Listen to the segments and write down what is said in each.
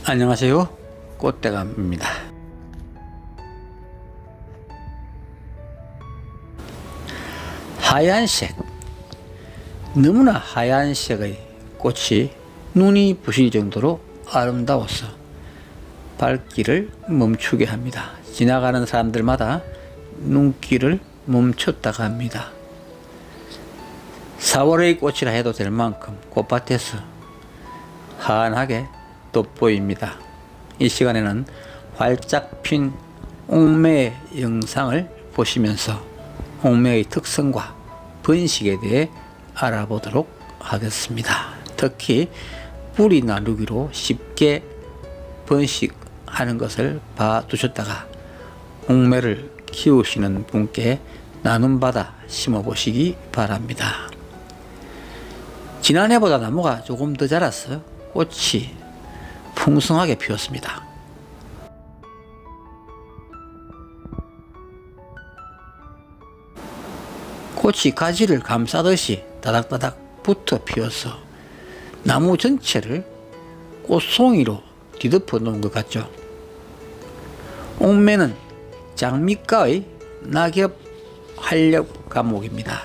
안녕하세요, 꽃대감입니다. 하얀색, 너무나 하얀색의 꽃이 눈이 부실 정도로 아름다워서 발길을 멈추게 합니다. 지나가는 사람들마다 눈길을 멈췄다가 합니다. 4월의 꽃이라 해도 될 만큼 꽃밭에서 환하게 돋보입니다. 이 시간에는 활짝 핀 옥매 영상을 보시면서 옥매의 특성과 번식에 대해 알아보도록 하겠습니다. 특히 뿌리 나누기로 쉽게 번식하는 것을 봐두셨다가 옥매를 키우시는 분께 나눔받아 심어보시기 바랍니다. 지난해보다 나무가 조금 더 자라서 꽃이 풍성하게 피었습니다. 꽃이 가지를 감싸듯이 다닥다닥 붙어 피어서 나무 전체를 꽃송이로 뒤덮어 놓은 것 같죠. 옥매는 장미과의 낙엽 활렵 과목입니다.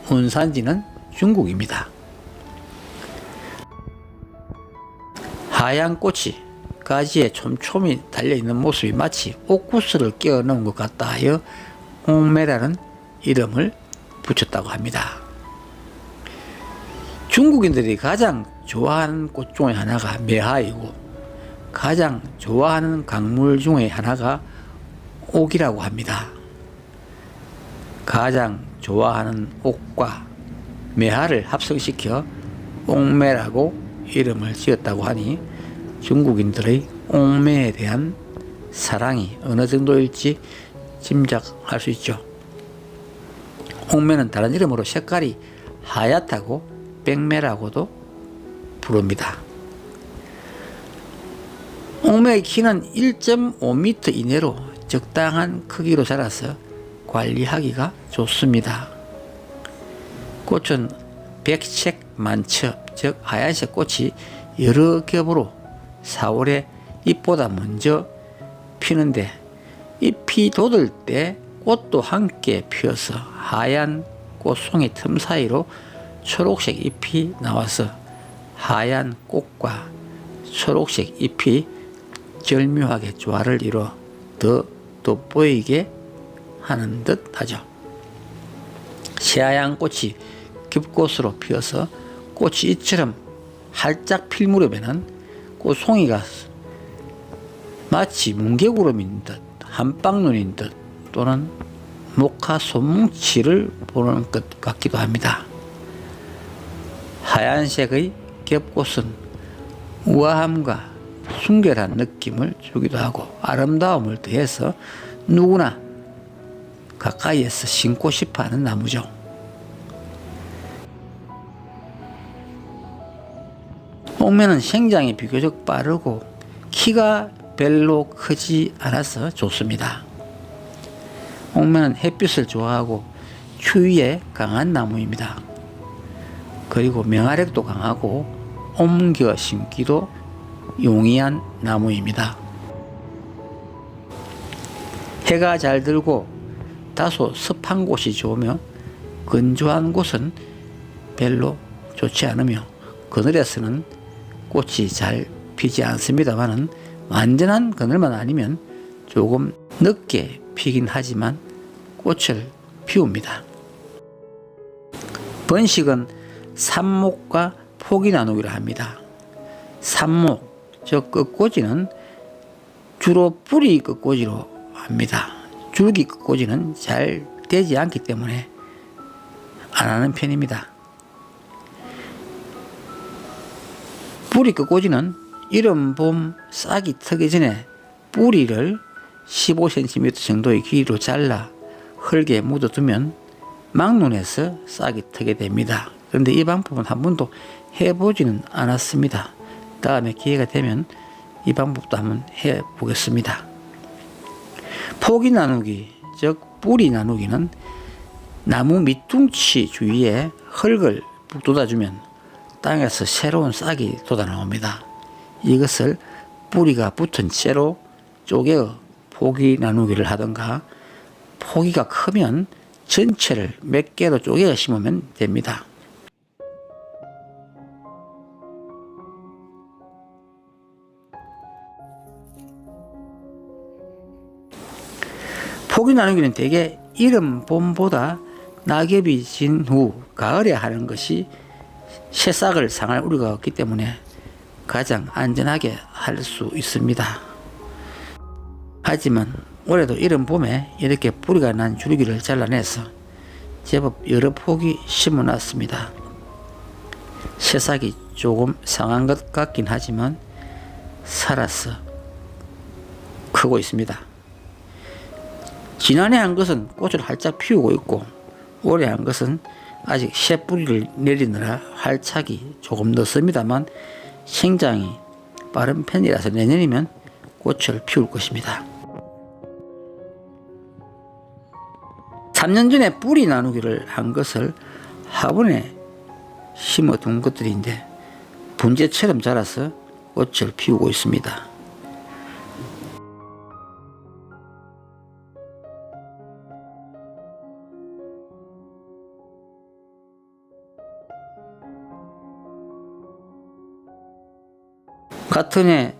원산지는 중국입니다. 하얀 꽃이 가지에 촘촘히 달려있는 모습이 마치 옥구슬을 끼워 넣은 것 같다 하여 옥매라는 이름을 붙였다고 합니다. 중국인들이 가장 좋아하는 꽃 중에 하나가 매화이고 가장 좋아하는 강물 중에 하나가 옥이라고 합니다. 가장 좋아하는 옥과 매화를 합성시켜 옥매라고 이름을 지었다고 하니 중국인들의 옥매에 대한 사랑이 어느 정도일지 짐작할 수 있죠. 옥매는 다른 이름으로 색깔이 하얗다고 백매라고도 부릅니다. 옥매의 키는 1.5m 이내로 적당한 크기로 자라서 관리하기가 좋습니다. 꽃은 백색 만첩, 즉 하얀색 꽃이 여러 겹으로 4월에 잎보다 먼저 피는데 잎이 돋을 때 꽃도 함께 피어서 하얀 꽃송이 틈 사이로 초록색 잎이 나와서 하얀 꽃과 초록색 잎이 절묘하게 조화를 이루어 더 돋보이게 하는 듯 하죠. 새하얀 꽃이 겹꽃으로 피어서 꽃이 이처럼 활짝 필 무렵에는 꽃송이가 마치 뭉게구름인 듯 한방눈인 듯 또는 목화 손뭉치를 보는 것 같기도 합니다. 하얀색의 겹꽃은 우아함과 순결한 느낌을 주기도 하고 아름다움을 더해서 누구나 가까이에서 심고 싶어하는 나무죠. 옥매는 생장이 비교적 빠르고 키가 별로 크지 않아서 좋습니다. 옥매는 햇빛을 좋아하고 추위에 강한 나무입니다. 그리고 명화력도 강하고 옮겨 심기도 용이한 나무입니다. 해가 잘 들고 다소 습한 곳이 좋으며 건조한 곳은 별로 좋지 않으며 그늘에서는 꽃이 잘 피지 않습니다만은 완전한 그늘만 아니면 조금 늦게 피긴 하지만 꽃을 피웁니다. 번식은 삽목과 포기 나누기로 합니다. 삽목, 즉 끝꽂이는 주로 뿌리 끝꽂이로 합니다. 줄기 끝꽂이는 잘 되지 않기 때문에 안 하는 편입니다. 뿌리 끝꽂이는 이른 봄 싹이 트기 전에 뿌리를 15cm 정도의 길이로 잘라 흙에 묻어두면 막눈에서 싹이 트게 됩니다. 그런데 이 방법은 한 번도 해보지는 않았습니다. 다음에 기회가 되면 이 방법도 한번 해보겠습니다. 포기 나누기, 즉 뿌리 나누기는 나무 밑둥치 주위에 흙을 돋아주면 땅에서 새로운 싹이 돋아나옵니다. 이것을 뿌리가 붙은 채로 쪼개어 포기 나누기를 하던가, 포기가 크면 전체를 몇 개로 쪼개어 심으면 됩니다. 포기 나누기는 대개 이른 봄보다 낙엽이 진 후 가을에 하는 것이 새싹을 상할 우려가 없기 때문에 가장 안전하게 할 수 있습니다. 하지만 올해도 이른 봄에 이렇게 뿌리가 난 줄기를 잘라내서 제법 여러 폭이 심어놨습니다. 새싹이 조금 상한 것 같긴 하지만 살아서 크고 있습니다. 지난해 한 것은 꽃을 활짝 피우고 있고, 올해 한 것은 아직 새 뿌리를 내리느라 활착이 조금 늦습니다만 생장이 빠른 편이라서 내년이면 꽃을 피울 것입니다. 3년 전에 뿌리 나누기를 한 것을 화분에 심어둔 것들인데 분재처럼 자라서 꽃을 피우고 있습니다. 같은 해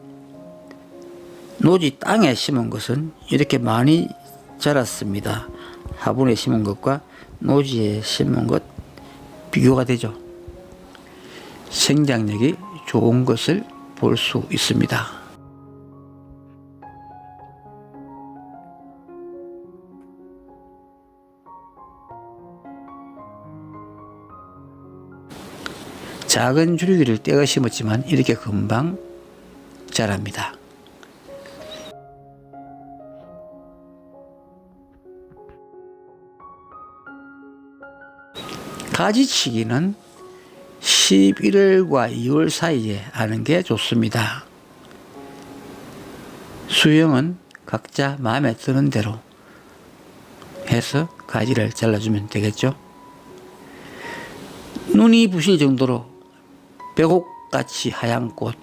노지 땅에 심은 것은 이렇게 많이 자랐습니다. 화분에 심은 것과 노지에 심은 것 비교가 되죠. 생장력이 좋은 것을 볼 수 있습니다. 작은 줄기를 떼어 심었지만 이렇게 금방 자랍니다. 가지치기는 11월과 2월 사이에 하는 게 좋습니다. 수영은 각자 마음에 드는 대로 해서 가지를 잘라주면 되겠죠. 눈이 부실 정도로 백옥같이 하얀 꽃,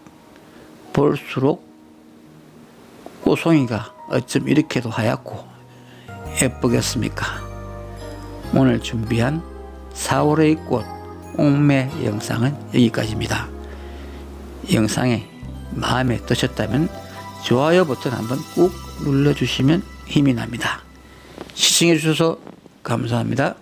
볼수록 꽃송이가 어쩜 이렇게도 하얗고 예쁘겠습니까? 오늘 준비한 4월의 꽃 옥매 영상은 여기까지입니다. 영상이 마음에 드셨다면 좋아요 버튼 한번 꾹 눌러주시면 힘이 납니다. 시청해 주셔서 감사합니다.